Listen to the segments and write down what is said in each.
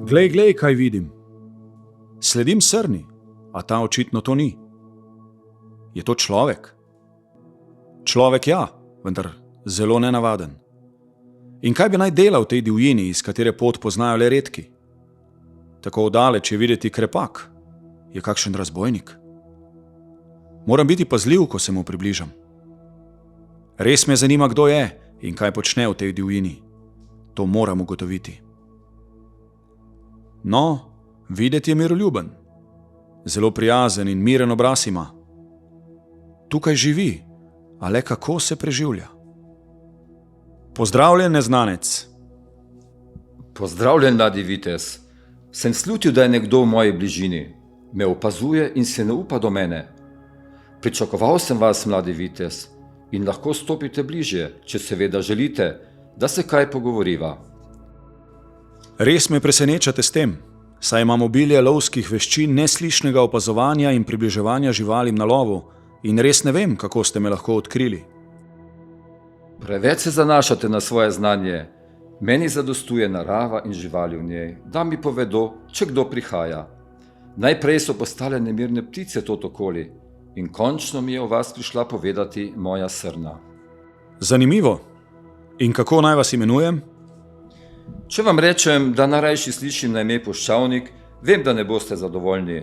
Glej, kaj vidim. Sledim srni, a ta očitno to ni. Je to človek? Človek ja, vendar zelo nenavaden. In kaj bi naj delal v tej divjini, iz katere pot poznajo le redki? Tako oddaleč je videti krepak. Je kakšen razbojnik? Moram biti pazljiv, ko se mu približam. Res me zanima, kdo je in kaj počne v tej divjini. To moram ugotoviti. No, videti je miroljuben. Zelo prijazen in miren obraz ima. Tukaj živi, a le kako se preživlja. Pozdravljen, neznanec. Pozdravljen, mladi vitez. Sem slutil, da je nekdo v moji bližini. Me opazuje in se ne upa do mene. Pričakoval sem vas, mladi vitez, in lahko stopite bližje, če seveda želite, da se kaj pogovoriva. Res me presenečate s tem, saj imam obilje lovskih veščin neslišnega opazovanja in približevanja živalim na lovu in res ne vem, kako ste me lahko odkrili. Preveč se zanašate na svoje znanje. Meni zadostuje narava in živali v njej, da mi povedo, če kdo prihaja. Najprej so postale nemirne ptice tot okoli in končno mi je o vas prišla povedati moja srna. Zanimivo. In kako naj vas imenujem? Če vam rečem, da najrajši slišim na ime Puščavnik, vem, da ne boste zadovoljni.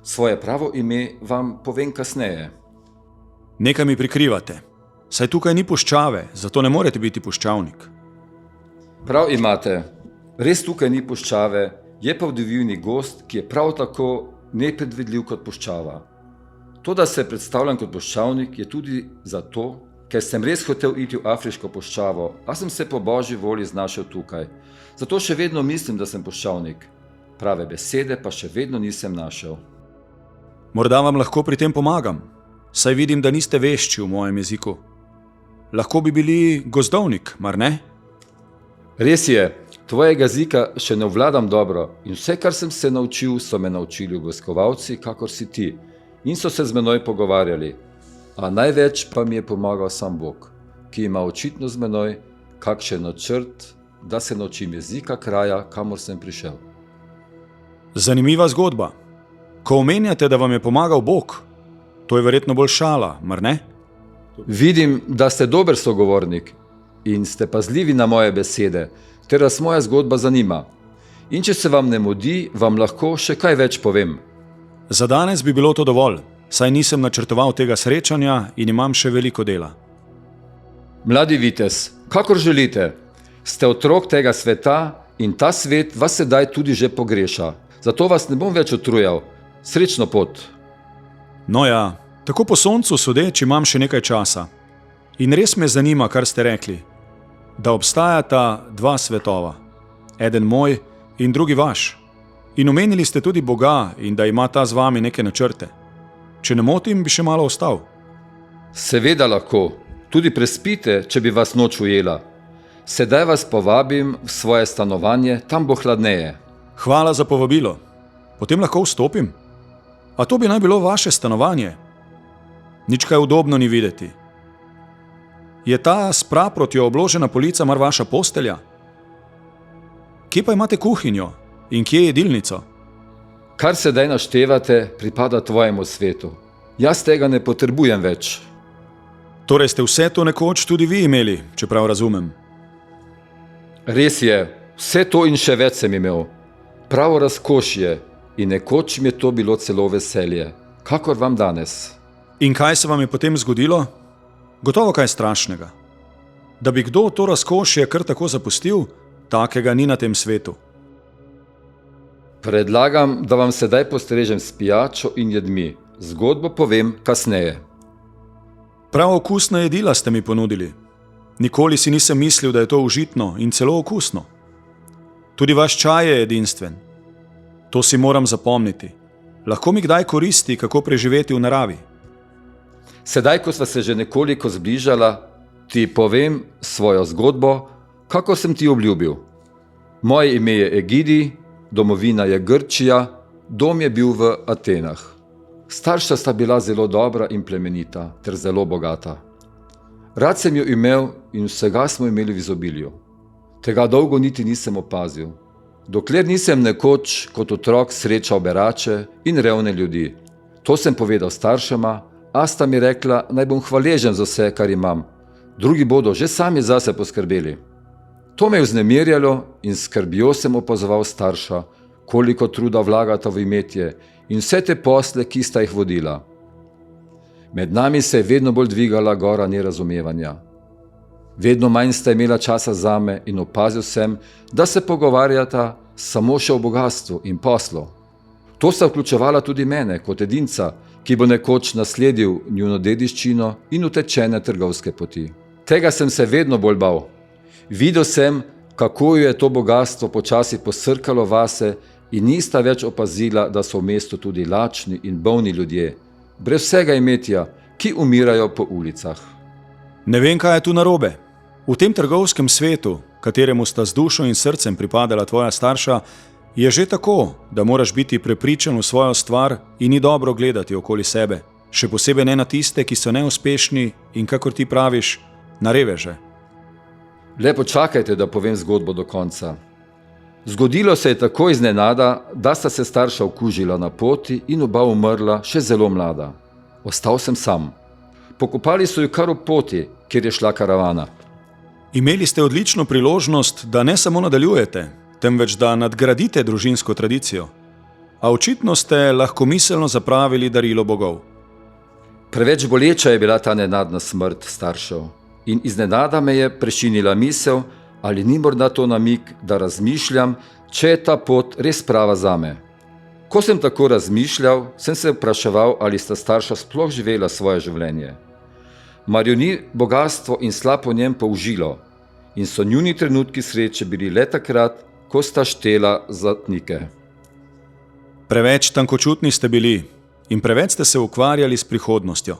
Svoje pravo ime vam povem kasneje. Nekaj mi prikrivate. Saj tukaj ni puščave, zato ne morete biti puščavnik. Prav imate. Res tukaj ni puščave, je pa v divjini gost, ki je prav tako nepredvidljiv kot puščava. To, da se predstavljam kot puščavnik, je tudi zato, ker sem res hotel iti v afriško puščavo, a sem se po božji volji znašel tukaj. Zato še vedno mislim, da sem puščavnik. Prave besede pa še vedno nisem našel. Morda vam lahko pri tem pomagam, saj vidim, da niste vešči v mojem jeziku. Lahko bi bili gozdovnik, mar ne? Res je, tvojega jezika še ne obvladam dobro in vse, kar sem se naučil, so me naučili obiskovalci, kakor si ti, in so se z menoj pogovarjali. A največ pa mi je pomagal sam Bog, ki ima očitno z menoj kakšen načrt, da se naučim jezika kraja, kamor sem prišel. Zanimiva zgodba. Ko omenjate, da vam je pomagal Bog, to je verjetno bolj šala, mar ne? Vidim, da ste dober sogovornik in ste pazljivi na moje besede, ter vas moja zgodba zanima. In če se vam ne mudi, vam lahko še kaj več povem. Za danes bi bilo to dovolj, saj nisem načrtoval tega srečanja in imam še veliko dela. Mladi vitez, kakor želite, ste otrok tega sveta in ta svet vas sedaj tudi že pogreša. Zato vas ne bom več utrujal. Srečno pot. No ja, tako po soncu sodeč imam še nekaj časa. In res me zanima, kar ste rekli, da obstajata dva svetova, eden moj in drugi vaš. In omenili ste tudi Boga in da ima ta z vami neke načrte. Če ne motim, bi še malo ostal. Seveda lahko, tudi prespite, če bi vas noč ujela. Sedaj vas povabim v svoje stanovanje, tam bo hladneje. Hvala za povabilo. Potem lahko vstopim? A to bi naj bilo vaše stanovanje? Nič kaj udobno ni videti. Je ta s praprotjo obložena polica mar vaša postelja? Kje pa imate kuhinjo in kje jedilnico? Kar sedaj naštevate, pripada tvojemu svetu. Jaz tega ne potrebujem več. Torej ste vse to nekoč tudi vi imeli, če prav razumem. Res je, vse to in še več sem imel. Pravo razkošje in nekoč mi je to bilo celo veselje, kakor vam danes. In kaj se vam je potem zgodilo? Gotovo kaj strašnega. Da bi kdo to razkošje kar tako zapustil, takega ni na tem svetu. Predlagam, da vam sedaj postrežem s pijačo in jedmi. Zgodbo povem kasneje. Prav okusna jedila ste mi ponudili. Nikoli si nisem mislil, da je to užitno in celo okusno. Tudi vaš čaj je edinstven. To si moram zapomniti. Lahko mi kdaj koristi, kako preživeti v naravi. Sedaj, ko sva se že nekoliko zbližala, ti povem svojo zgodbo, kako sem ti obljubil. Moje ime je Egidi, domovina je Grčija, dom je bil v Atenah. Starša sta bila zelo dobra in plemenita, ter zelo bogata. Rad sem jo imel in vsega smo imeli v izobilju. Tega dolgo niti nisem opazil. dokler nisem nekoč kot otrok srečal berače in revne ljudi. To sem povedal staršema, a sta mi rekla, naj bom hvaležen za vse, kar imam. Drugi bodo že sami zase poskrbeli. To me je vznemirjalo in s skrbjo sem opazoval starša, koliko truda vlagata v imetje in vse te posle, ki sta jih vodila. Med nami se je vedno bolj dvigala gora nerazumevanja. Vedno manj sta imela časa zame in opazil sem, da se pogovarjata samo še o bogastvu in poslu. To sta vključevala tudi mene kot edinca, ki bo nekoč nasledil njuno dediščino in utečene trgovske poti. Tega sem se vedno bolj bal. Videl sem, kako jo je to bogastvo počasi posrkalo vase in nista več opazila, da so v mestu tudi lačni in bolni ljudje, brez vsega imetja, ki umirajo po ulicah. Ne vem, kaj je tu narobe. V tem trgovskem svetu, kateremu sta z dušo in srcem pripadala tvoja starša, je že tako, da moraš biti prepričan v svojo stvar in ni dobro gledati okoli sebe, še posebej ne na tiste, ki so neuspešni in, kakor ti praviš, na reveže. Le počakajte, da povem zgodbo do konca. Zgodilo se je tako iznenada, da sta se starša okužila na poti in oba umrla še zelo mlada. Ostal sem sam. Pokopali so jo kar ob poti, kjer je šla karavana. Imeli ste odlično priložnost, da ne samo nadaljujete, temveč da nadgradite družinsko tradicijo. A očitno ste lahkomiselno zapravili darilo bogov. Preveč boleča je bila ta nenadna smrt staršev in iznenada me je prešinila misel, ali ni morda to namig, da razmišljam, če je ta pot res prava zame. Ko sem tako razmišljal, sem se vpraševal, ali sta starša sploh živela svoje življenje. Mar jo ni bogastvo in slab o njem použilo in so njuni trenutki sreče bili le takrat, ko sta štela zlatnike. Preveč tankočutni ste bili in preveč ste se ukvarjali s prihodnostjo.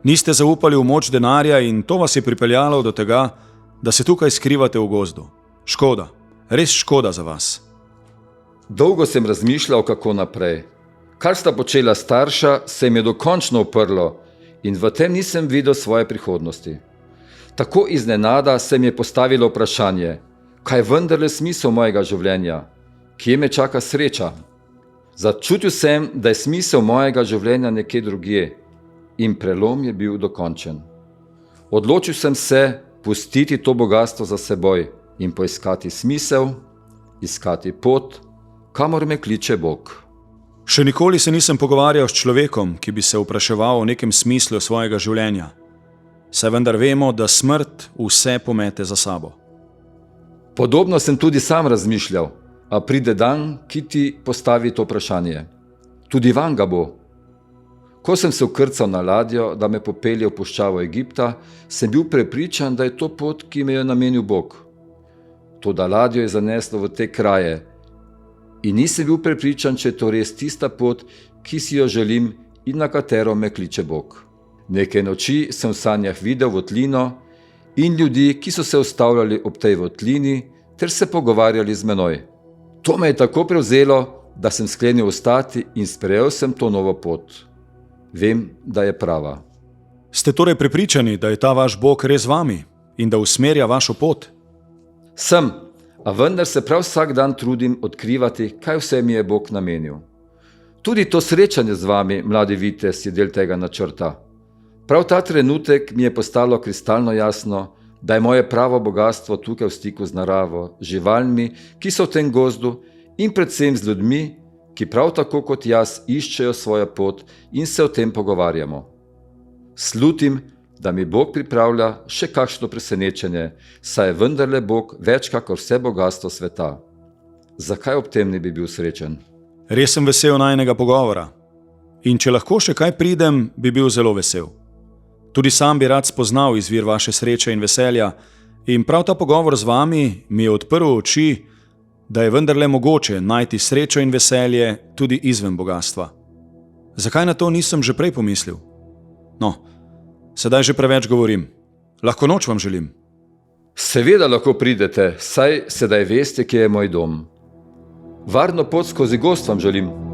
Niste zaupali v moč denarja in to vas je pripeljalo do tega, da se tukaj skrivate v gozdu. Škoda, res škoda za vas. Dolgo sem razmišljal, kako naprej. Kar sta počela starša, se mi je dokončno uprlo in v tem nisem videl svoje prihodnosti. Tako iznenada se mi je postavilo vprašanje, kaj je vendarle smisel mojega življenja, kje me čaka sreča. Začutil sem, da je smisel mojega življenja nekje drugje in prelom je bil dokončen. Odločil sem se pustiti to bogastvo za seboj in poiskati smisel, iskati pot, kamor me kliče Bog. Še nikoli se nisem pogovarjal s človekom, ki bi se vpraševal o nekem smislu svojega življenja. Saj vendar vemo, da smrt vse pomete za sabo. Podobno sem tudi sam razmišljal, a pride dan, ki ti postavi to vprašanje. Tudi vam ga bo. Ko sem se vkrcal na ladjo, da me popelje v puščavo Egipta, sem bil prepričan, da je to pot, ki me je namenil Bog. Toda ladjo je zaneslo v te kraje in nisem bil prepričan, če je to res tista pot, ki si jo želim in na katero me kliče Bog. Nekaj noči sem v sanjah videl votlino in ljudi, ki so se ustavljali ob tej votlini ter se pogovarjali z menoj. To me je tako prevzelo, da sem sklenil ostati in sprejel sem to novo pot. Vem, da je prava. Ste torej prepričani, da je ta vaš Bog res vami in da usmerja vašo pot? Sem, a vendar se prav vsak dan trudim odkrivati, kaj vse mi je Bog namenil. Tudi to srečanje z vami, mladi vitez, je del tega načrta. Prav ta trenutek mi je postalo kristalno jasno, da je moje pravo bogastvo tukaj v stiku z naravo, živalmi, ki so v tem gozdu in predvsem z ljudmi, ki prav tako kot jaz iščejo svojo pot in se o tem pogovarjamo. Slutim, da mi Bog pripravlja še kakšno presenečenje, saj je vendarle Bog več kakor vse bogastvo sveta. Zakaj ob tem ne bi bil srečen? Res sem vesel najinega pogovora. In če lahko še kaj pridem, bi bil zelo vesel. Tudi sam bi rad spoznal izvir vaše sreče in veselja in prav ta pogovor z vami mi je odprl oči, da je vendarle mogoče najti srečo in veselje tudi izven bogastva. Zakaj na to nisem že prej pomislil? No, sedaj že preveč govorim. Lahko noč vam želim. Seveda lahko pridete, saj sedaj veste, kje je moj dom. Varno pot skozi gozd vam želim.